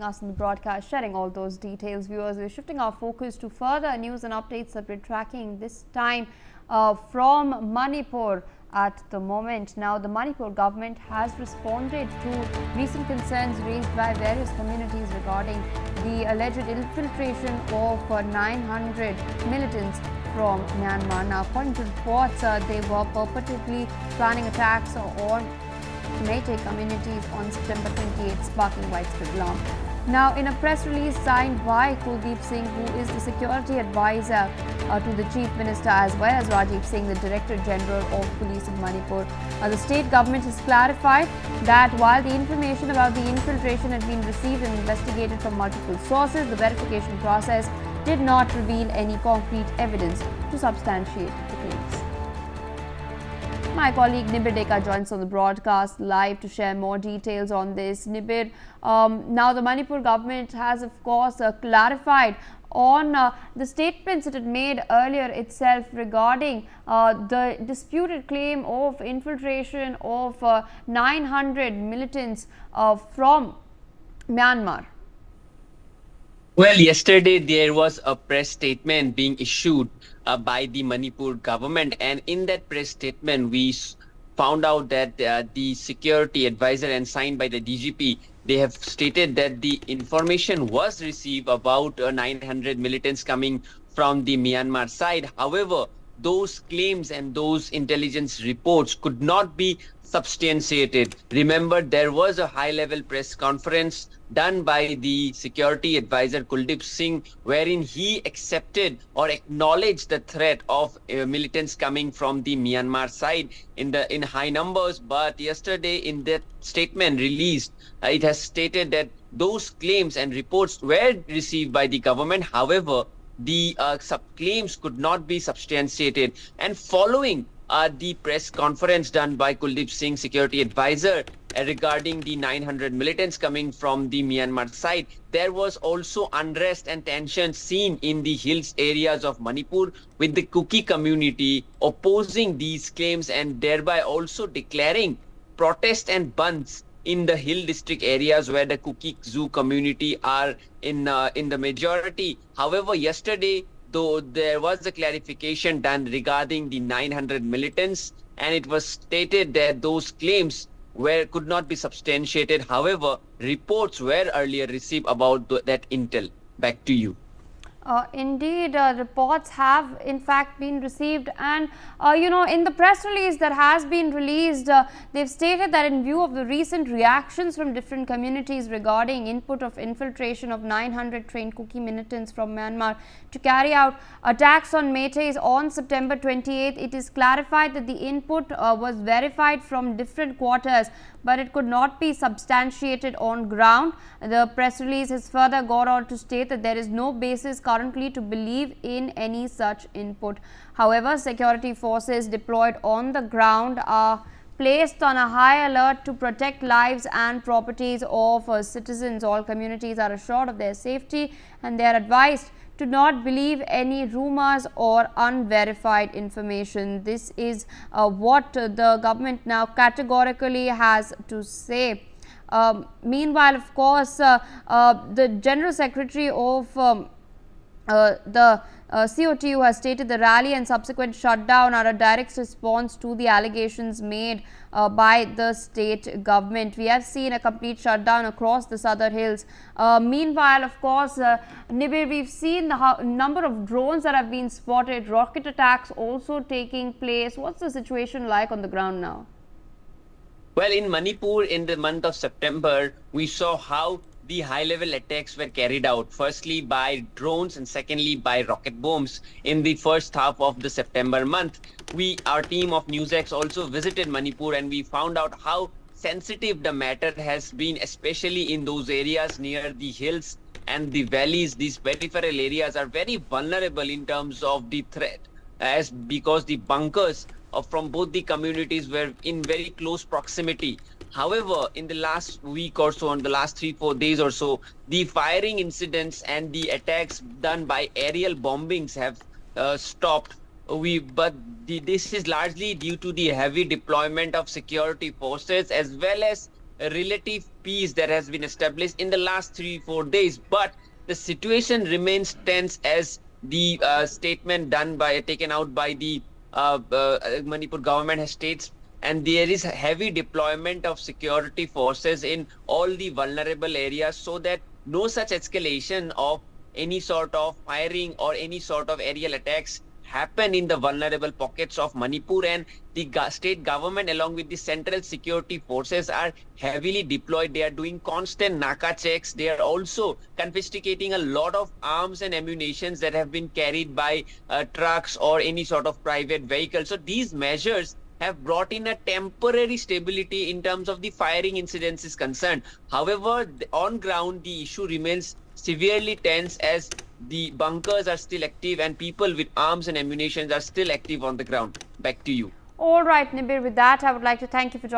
Us in the broadcast, sharing all those details. Viewers, we're shifting our focus to further news and updates that we're tracking this time from Manipur at the moment. Now, the Manipur government has responded to recent concerns raised by various communities regarding the alleged infiltration of 900 militants from Myanmar. Now, according to reports, they were purportedly planning attacks on Meitei communities on September 28, sparking widespread alarm. Now, in a press release signed by Kuldeep Singh, who is the security advisor to the Chief Minister, as well as Rajiv Singh, the Director General of Police in Manipur, the state government has clarified that while the information about the infiltration had been received and investigated from multiple sources, the verification process did not reveal any concrete evidence to substantiate the claims. My colleague Nibir Deka joins on the broadcast live to share more details on this. Nibir, now the Manipur government has of course clarified on the statements it had made earlier itself regarding the disputed claim of infiltration of 900 militants from Myanmar. Well, yesterday there was a press statement being issued by the Manipur government, and in that press statement we found out that the security advisor and signed by the DGP, they have stated that the information was received about 900 militants coming from the Myanmar side. However, those claims and those intelligence reports could not be substantiated. Remember, there was a high-level press conference done by the security advisor Kuldeep Singh, wherein he accepted or acknowledged the threat of militants coming from the Myanmar side in high numbers. But yesterday, in that statement released, it has stated that those claims and reports were received by the government. However, the claims could not be substantiated. And following the press conference done by Kuldeep Singh, security advisor, regarding the 900 militants coming from the Myanmar side, there was also unrest and tension seen in the hills areas of Manipur, with the Kukis community opposing these claims and thereby also declaring protest and bandhs in the hill district areas where the Kukis Zoo community are in the majority. However, yesterday, though, there was a clarification done regarding the 900 militants, and it was stated that those claims could not be substantiated. However, reports were earlier received about that intel. Back to you. Indeed, reports have in fact been received, and in the press release that has been released, they've stated that in view of the recent reactions from different communities regarding input of infiltration of 900 trained Kuki militants from Myanmar to carry out attacks on Meiteis on September 28th, it is clarified that the input was verified from different quarters, but it could not be substantiated on ground. The press release has further gone on to state that there is no basis currently to believe in any such input. However, security forces deployed on the ground are placed on a high alert to protect lives and properties of citizens. All communities are assured of their safety, and they are advised to not believe any rumors or unverified information. This is what the government now categorically has to say. Meanwhile, of course, the General Secretary of the COTU has stated the rally and subsequent shutdown are a direct response to the allegations made by the state government. We have seen a complete shutdown across the southern hills. Meanwhile, of course, Nibir, we've seen the number of drones that have been spotted, rocket attacks also taking place. What's the situation like on the ground now? Well, in Manipur, in the month of September, we saw how the high-level attacks were carried out, firstly by drones and secondly by rocket bombs in the first half of the September month. Our team of NewsX also visited Manipur, and we found out how sensitive the matter has been, especially in those areas near the hills and the valleys. These peripheral areas are very vulnerable in terms of the threat, because the bunkers from both the communities were in very close proximity. However, in the last week or so, in the last 3-4 days or so, the firing incidents and the attacks done by aerial bombings have stopped. This is largely due to the heavy deployment of security forces, as well as relative peace that has been established in the last 3-4 days. But the situation remains tense as the statement taken out by the Manipur government has states, and there is a heavy deployment of security forces in all the vulnerable areas so that no such escalation of any sort of firing or any sort of aerial attacks happen in the vulnerable pockets of Manipur. And the state government along with the central security forces are heavily deployed. They are doing constant Naka checks. They are also confiscating a lot of arms and ammunitions that have been carried by trucks or any sort of private vehicle. So these measures have brought in a temporary stability in terms of the firing incidents is concerned. However, on ground, the issue remains severely tense as the bunkers are still active and people with arms and ammunition are still active on the ground. Back to you. All right, Nibir, with that, I would like to thank you for joining.